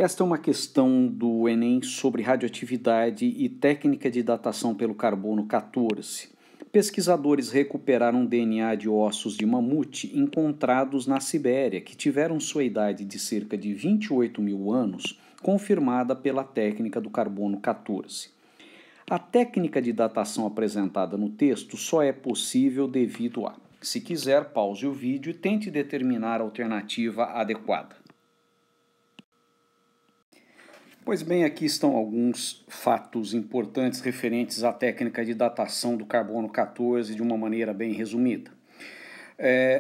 Esta é uma questão do Enem sobre radioatividade e técnica de datação pelo carbono 14. Pesquisadores recuperaram DNA de ossos de mamute encontrados na Sibéria, que tiveram sua idade de cerca de 28 mil anos, confirmada pela técnica do carbono 14. A técnica de datação apresentada no texto só é possível devido a... Se quiser, pause o vídeo e tente determinar a alternativa adequada. Pois bem, aqui estão alguns fatos importantes referentes à técnica de datação do carbono 14 de uma maneira bem resumida.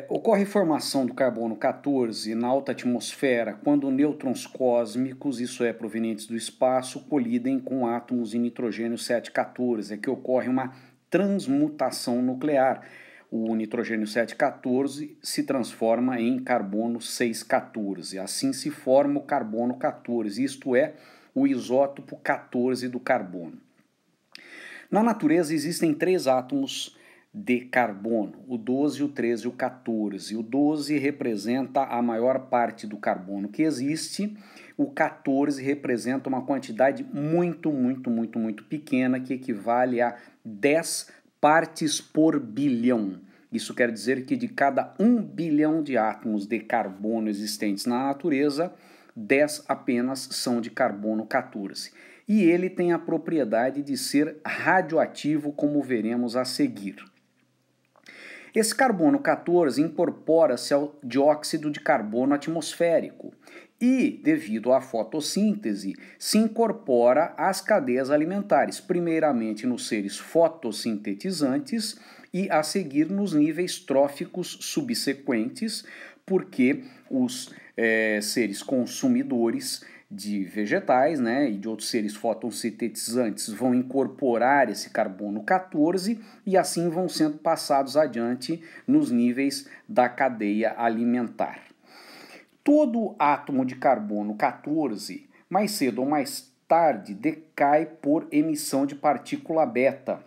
Ocorre formação do carbono 14 na alta atmosfera quando nêutrons cósmicos, isso é, provenientes do espaço, colidem com átomos de nitrogênio 714, é que ocorre uma transmutação nuclear. O nitrogênio 714 se transforma em carbono 614, assim se forma o carbono 14, isto é, o isótopo 14 do carbono. Na natureza existem 3 átomos de carbono, o 12, o 13 e o 14. O 12 representa a maior parte do carbono que existe, o 14 representa uma quantidade muito pequena, que equivale a 10 partes por bilhão. Isso quer dizer que de cada 1 bilhão de átomos de carbono existentes na natureza, 10 apenas são de carbono 14. E ele tem a propriedade de ser radioativo, como veremos a seguir. Esse carbono 14 incorpora-se ao dióxido de carbono atmosférico e, devido à fotossíntese, se incorpora às cadeias alimentares, primeiramente nos seres fotossintetizantes e a seguir nos níveis tróficos subsequentes, porque os seres consumidores de vegetais, e de outros seres fotossintetizantes vão incorporar esse carbono 14 e assim vão sendo passados adiante nos níveis da cadeia alimentar. Todo átomo de carbono 14, mais cedo ou mais tarde, decai por emissão de partícula beta.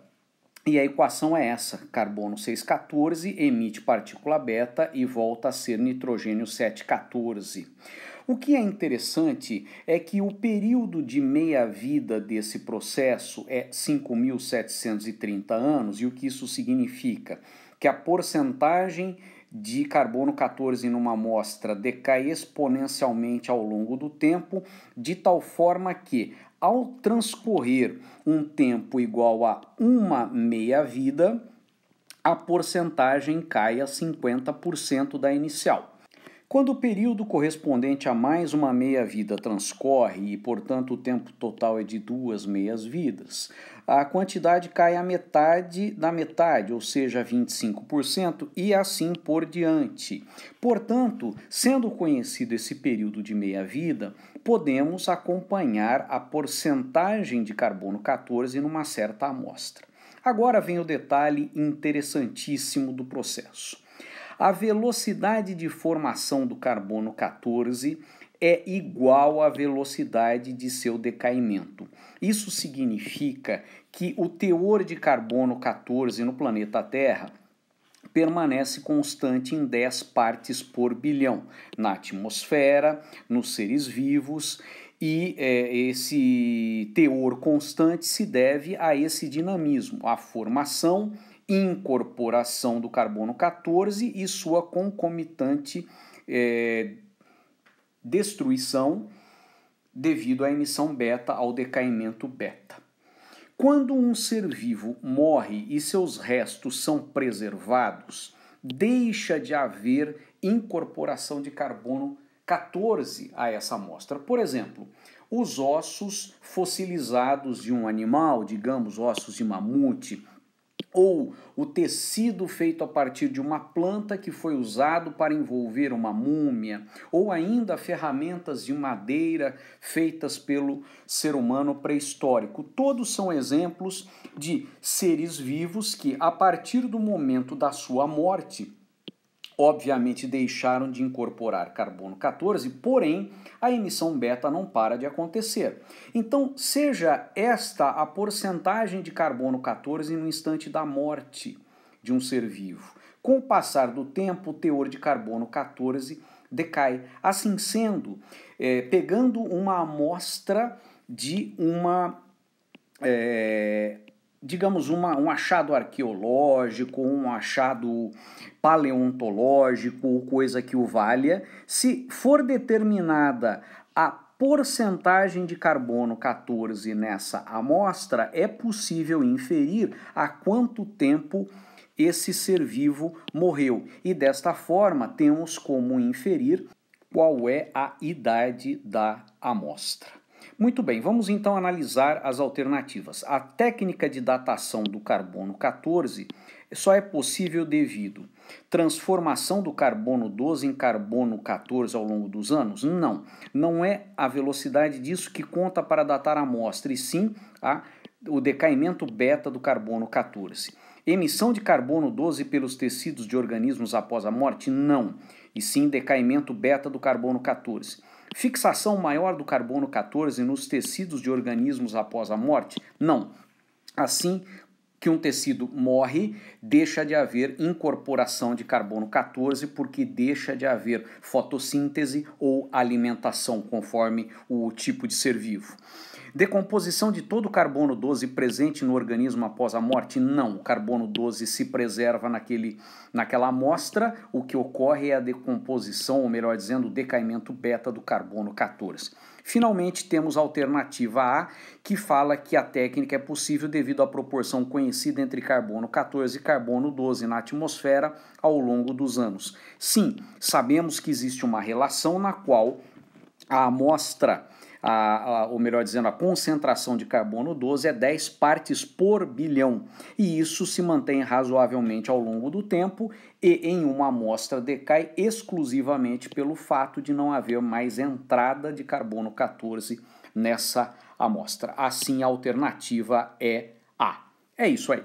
E a equação é essa: carbono 614 emite partícula beta e volta a ser nitrogênio 714. O que é interessante é que o período de meia-vida desse processo é 5.730 anos, e o que isso significa? Que a porcentagem de carbono 14 numa amostra decai exponencialmente ao longo do tempo, de tal forma que, ao transcorrer um tempo igual a uma meia-vida, a porcentagem cai a 50% da inicial. Quando o período correspondente a mais uma meia-vida transcorre e, portanto, o tempo total é de 2 meias-vidas, a quantidade cai à metade da metade, ou seja, 25%, e assim por diante. Portanto, sendo conhecido esse período de meia-vida, podemos acompanhar a porcentagem de carbono 14 numa certa amostra. Agora vem o detalhe interessantíssimo do processo. A velocidade de formação do carbono 14 é igual à velocidade de seu decaimento. Isso significa que o teor de carbono 14 no planeta Terra permanece constante em 10 partes por bilhão, na atmosfera, nos seres vivos, e esse teor constante se deve a esse dinamismo, à formação, incorporação do carbono 14 e sua concomitante destruição devido à emissão beta, ao decaimento beta. Quando um ser vivo morre e seus restos são preservados, deixa de haver incorporação de carbono 14 a essa amostra. Por exemplo, os ossos fossilizados de um animal, digamos ossos de mamute, ou o tecido feito a partir de uma planta que foi usado para envolver uma múmia, ou ainda ferramentas de madeira feitas pelo ser humano pré-histórico. Todos são exemplos de seres vivos que, a partir do momento da sua morte, obviamente deixaram de incorporar carbono 14, porém a emissão beta não para de acontecer. Então, seja esta a porcentagem de carbono 14 no instante da morte de um ser vivo. Com o passar do tempo, o teor de carbono 14 decai. Assim sendo, pegando uma amostra de digamos, um achado arqueológico, um achado paleontológico ou coisa que o valha, se for determinada a porcentagem de carbono 14 nessa amostra, é possível inferir há quanto tempo esse ser vivo morreu. E desta forma, temos como inferir qual é a idade da amostra. Muito bem, vamos então analisar as alternativas. A técnica de datação do carbono 14 só é possível devido transformação do carbono 12 em carbono 14 ao longo dos anos? Não, não é a velocidade disso que conta para datar a amostra, e sim o decaimento beta do carbono 14. Emissão de carbono 12 pelos tecidos de organismos após a morte? Não, e sim decaimento beta do carbono 14. Fixação maior do carbono 14 nos tecidos de organismos após a morte? Não. Assim que um tecido morre, deixa de haver incorporação de carbono 14, porque deixa de haver fotossíntese ou alimentação, conforme o tipo de ser vivo. Decomposição de todo o carbono 12 presente no organismo após a morte? Não. O carbono 12 se preserva naquela amostra. O que ocorre é a decomposição, ou melhor dizendo, o decaimento beta do carbono 14. Finalmente, temos a alternativa A, que fala que a técnica é possível devido à proporção conhecida entre carbono 14 e carbono 12 na atmosfera ao longo dos anos. Sim, sabemos que existe uma relação na qual a amostra, ou melhor dizendo, a concentração de carbono 12 é 10 partes por bilhão, e isso se mantém razoavelmente ao longo do tempo e em uma amostra decai exclusivamente pelo fato de não haver mais entrada de carbono 14 nessa amostra. Assim, a alternativa é A. É isso aí.